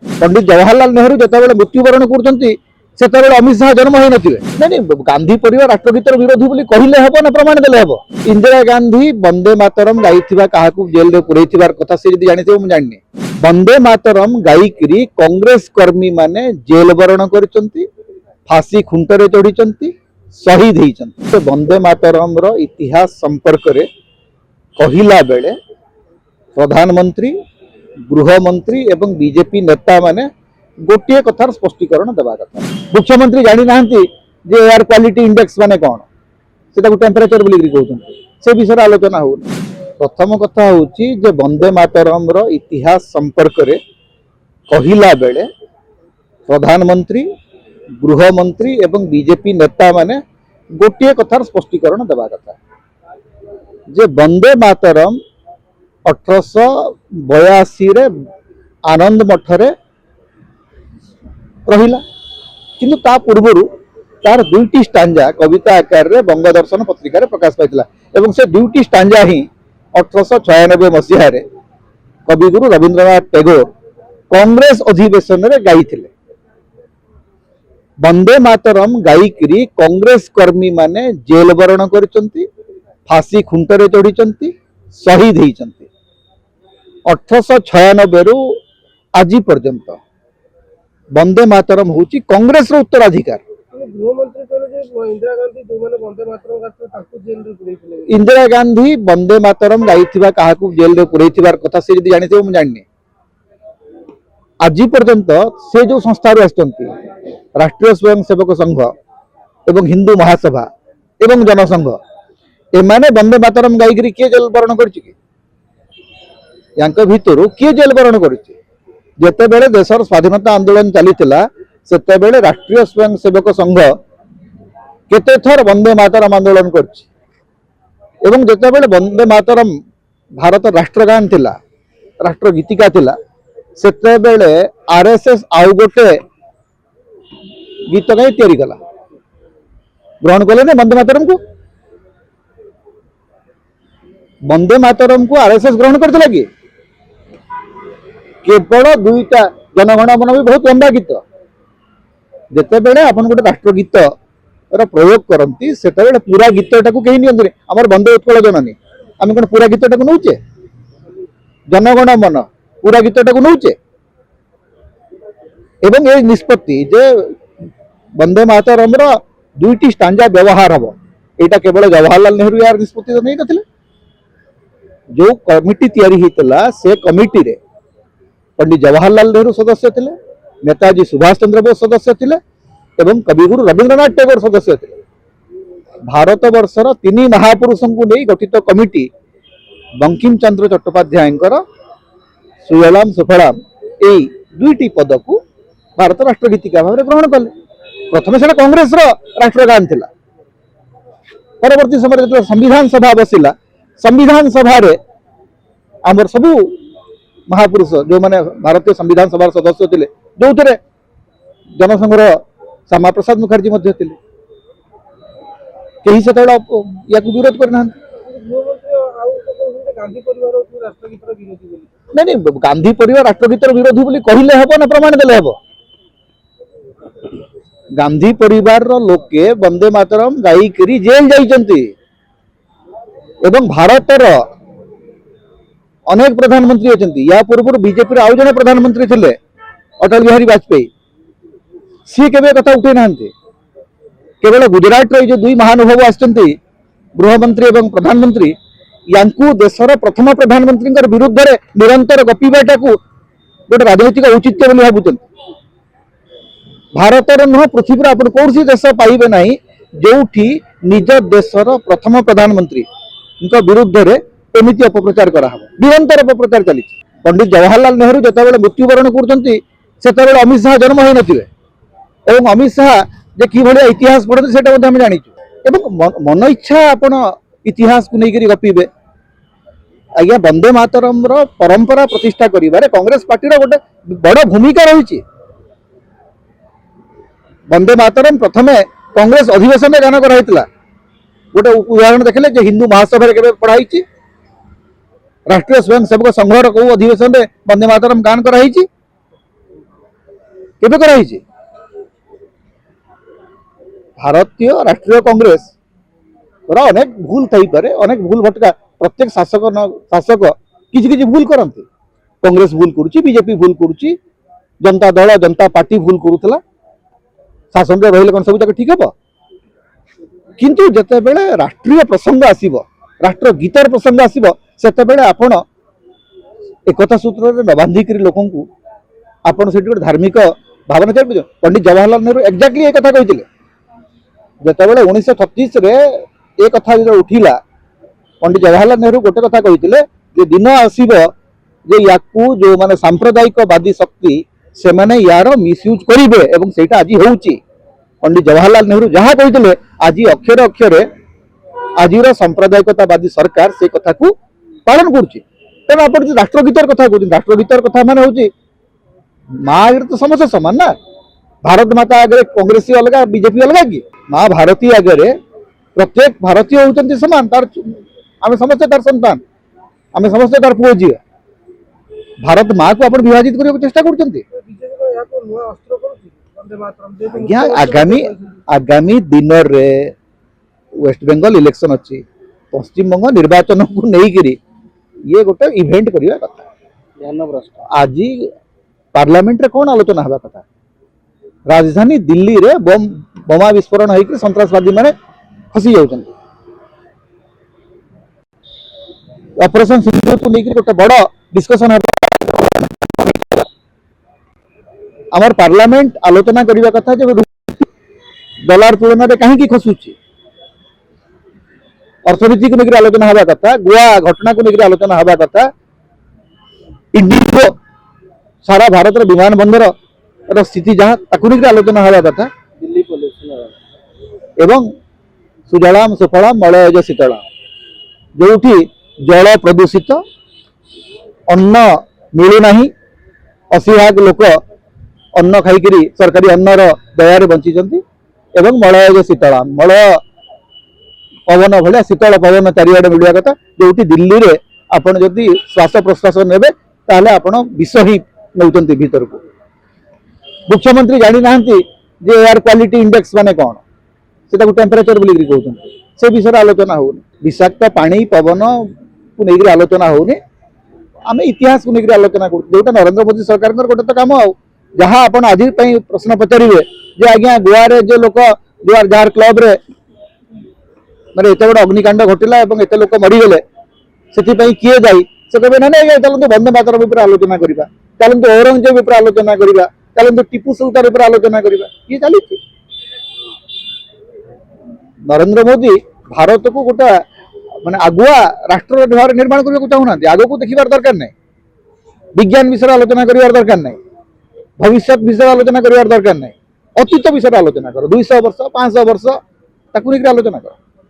पंडित जवाहरलाल नेहरू जितेबाला मृत्युवरण कर अमित शाह जन्म हो नहीं गांधी परिवार राष्ट्रगीतर विरोधी बोली कहले हेब ना प्रमाण देले हेब। इंदिरा गांधी वंदे मातरम गाई क्या जेल में पुरई कथा से जानी मुझे जानी वंदे मातरम गायिकी कांग्रेस कर्मी माने जेल बरण कर फांसी खुंटरे चढ़ी शहीद होती। वंदे मातरम इतिहास संपर्क रे कहला बेले प्रधानमंत्री गृहमंत्री एवं बीजेपी नेता माने गोटे कथार स्पष्टीकरण देवा कथा। मुख्यमंत्री जानी ना जे एयर क्वालिटी इंडेक्स माने कौन से टेम्परेचर बोली कहते से विषय आलोचना हो। प्रथम कथा हूँ जे वंदे मातरम इतिहास संपर्क रे कहला बेले प्रधानमंत्री गृहमंत्री एवं बीजेपी नेता माने गोटे कथार स्पष्टीकरण देवा कथा जे वंदे मातरम 1882 रे आनंद मठरे रहिला किंतु ता पूर्व तार दुईटी स्टांजा कविता आकार रे बंगदर्शन पत्रिका रे प्रकाश पाइथिला एवं से दुईटी स्टांजा ही 1896 मसीहा रे कविगुरु रविंद्रनाथ टैगोर कांग्रेस अधिवेशन रे गाइथिले। वंदे मातरम गायिकी कांग्रेस कर्मी माने जेल बरण करिसंती फांसी खुंटरे चढ़ी शहीद होती। 1896 रु आज पर्यंत वंदे मातरम हूँ कांग्रेस उत्तराधिकार। इंदिरा गांधी वंदे मातरम गाई क्या जेल में पुरई कथा से जानी मुझे जानी आज पर्यंत से जो संस्था राष्ट्रीय स्वयंसेवक संघ एवं हिंदू महासभा एवं जनसंघ एमाने वंदे मातरम गायिकी किए जेल बरण कर किए जेल बरण करते बेले देशर स्वाधीनता आंदोलन चलीथिला सेते बेले राष्ट्रीय स्वयंसेवक संघ केते थर वंदे मातरम आंदोलन करछि एवं जेते बेले वंदे मातरम भारत राष्ट्रगान थिला राष्ट्र गीतिका थिला सेते बेले आरएसएस आउ गोटे गीत गाई तैयारी कला ग्रहण कले ने वंदे मातरम को आरएसएस ग्रहण करथिला कि केवल दुईटा जनगण मन भी बहुत लंबा गीत जिते बेले अपन गोटे राष्ट्रगीत प्रयोग करती से पूरा गीतटा को कहीं नियंत्रण आमर वंदे उत्कल जननी आम कौन पूरा गीतटा को नौचे जनगण मन पूरा गीतटा को नौचे एवं ये निष्पत्ति जे वंदे मातरम दुईटी स्टांजा व्यवहार हम यहाँ केवल जवाहरलाल नेहरू यार निष्पत्ति तो नहीं नथिले। जो कमिटी तैयारी होता से कमिटी रे पंडित जवाहरलाल नेहरू सदस्य थे, नेताजी सुभाष चंद्र बोस सदस्य थे एवं कविगुरु रविंद्रनाथ टैगोर सदस्य थे। भारत वर्षर तीन महापुरुषों को नहीं गठित कमिटी बंकिम चंद्र चट्टोपाध्याय सुजलाम सुफलाम यही दुईटी पद को भारत राष्ट्रगीतिका भाव में ग्रहण कले। प्रथम से कांग्रेस राष्ट्रगान थिला परवर्ती समय जो संविधान सभा बसिला संविधान सभा रे आमर सबू महापुरुष जो माने भारतीय संविधान सभा सदस्य थे जो थे जनसंघर श्यामा प्रसाद मुखर्जी कहीं से या विरोध करना नहीं गांधी परिवार राष्ट्रगीतर विरोधी बोली कहले हेब ना प्रमाण देले हेब। गांधी परिवार लोके वंदे मातरम गायिकी जेल जाइछंती एवं भारतर अनेक प्रधानमंत्री अच्छी या पूर्व बीजेपी आउ जने प्रधानमंत्री थे अटल बिहारी वाजपेयी सी के कथा उठे ना केवल गुजरात जो दुई महानुभव आसचंती गृहमंत्री एवं प्रधानमंत्री यांकू देशर प्रथम प्रधानमंत्री विरुद्ध रे निरंतर गपीबाटा को गोटे राजनीतिक औचित्य बोली भावुं। भारतर नुह पृथ्वी आप कौन देश पाइबे ना जो निज देशर प्रथम प्रधानमंत्री विरुद्ध रे एमती अपप्रचार करा निरंतर अपप्रचार चली। पंडित जवाहरलाल नेहरू जितेबाला मृत्युवरण कर अमित शाह जन्म हो न अमित शाह जे कि इतिहास पढ़ते से आम जाचु मन इच्छा आपण इतिहास को लेकर गपीबे आज्ञा वंदे मातरम परंपरा प्रतिष्ठा करिबारे कांग्रेस पार्टी गोटे बड़ भूमिका रही। वंदे मातरम प्रथमे कांग्रेस अधिवेशन में गान कराई गोटे उदाहरण देखले जे हिंदू महासभा के पढ़ाई राष्ट्रीय स्वयंसेवक संघर कौ अधिवेशन में वंदे मातरम गान कराई केबे कराई भारतीय राष्ट्रीय कांग्रेस अनेक भूल थई पारे अनेक भूल भटका प्रत्येक शासक किछि किछि भूल करते कांग्रेस भूल करुच्ची बीजेपी भूल करुच्ची जनता दल जनता पार्टी भूल करूला शासन में रही कौन सब तक ठीक हे किंतु जितेबले राष्ट्रीय प्रसंग आसीबो राष्ट्र गीतार प्रसंग आसीबो सेतेबेले आपण एकता सूत्र न बांधिक लोक आपण से धार्मिक भावना चाहिए पंडित जवाहरलाल नेहरू एक्जाक्टली एक कथा कहते जितेबले 1936 रे एक कथा जो उठिला पंडित जवाहरलाल नेहरू गोटे कथा कहते जे दिन आसीबो जे याकू जो माने सांप्रदायिकवादी शक्ति से माने यार मिसयूज करिवे एवं सेटा आज होउची पंडित जवाहरलाल नेहरू जहाँ कहते आज अक्षरे अक्षरे आज सांप्रदायिकतावादी सरकार से कथा को पालन करुच्ची तेना आप राष्ट्रगीतर कथा कहते राष्ट्रगीतर कथा मान हूँ माँ आगे तो समस्त समान ना भारत माता आगे कांग्रेस अलग बीजेपी अलग कि माँ भारती आगे प्रत्येक भारतीय होती समान तार आम समस्ते तार संतान आम समस्ते तार पुओ झी भारत माँ को आप विभाजित करने चेष्टा कर आगामी आगामी दिन रे वेस्ट बेंगल इलेक्शन अच्छी पश्चिम बंग निर्वाचन को लेकर ये गोटे इवेंट करवा कथा आज पार्लियामेंट रे कौन आलोचना हवा कथा राजधानी दिल्ली रे बम बोमा विस्फोरण होकर सन्त्रासवादी माने फसी जाउछन ऑपरेशन सिंदूर को लेकर गोटे बड़ डिस्कशन आमर पार्लियामेंट आलोचना करने कथा जो डॉलर तुलन में कहीं खसुची अर्थनीति को लेकर आलोचना हवा कथा गोवा घटना को लेकर आलोचना हवा कथा इंडिगो सारा भारत विमान बंदर स्थिति जहाँ ताकू लेकर आलोचना हवा कथा दिल्ली पुलिस एवं सुजलाम सुफलाम मलयज शीतलाम जो जल प्रदूषित अन्न मिलूना 80 लोक अन्न खाई सरकारी अन्नर दयार बंचिंट एवं मलयज शीतलाम मलय पवन भाया शीतल पवन चारिआडे मिलवा कथा जो दिल्ली रे आपण जदि श्वास प्रश्वास नेबे ताहले आपण विष ही नौचंती भीतर को मुख्यमंत्री जानी नाहंती जे एयर क्वालिटी इंडेक्स माने कौन से टेम्परेचर बोली कहते से विषय आलोचना होनी विषाक्त पानी पवन को लेकर आलोचना होनी आम इतिहास को लेकर आलोचना कर नरेंद्र मोदी सरकार गोटे तो कम आ जहाँ आप आज प्रश्न पचारे जे आज्ञा गोवा रे जो लोक जो जार क्लब रे माने एत बड़ अग्निकांड घटिला एत लोक मरीगले से किए जाई से कहे ना नहीं चलते वंदे मातरम उपर आलोचना करवा चलते औरंगजेब उपर आलोचना करवा चलते टीपू सुल्तान उपर आलोचना करवा ये चली नरेंद्र मोदी भारत को गोटा माने आगुआ राष्ट्र निर्माण करने को चाहूना आग को देखबार दरकार नहीं विज्ञान विषय आलोचना कर दरकार नहीं भविष्य विषय आलोचना कर दरकार नहीं अतीत विषय आलोचना कर 200 वर्ष 500 वर्ष ताकू आलोचना कर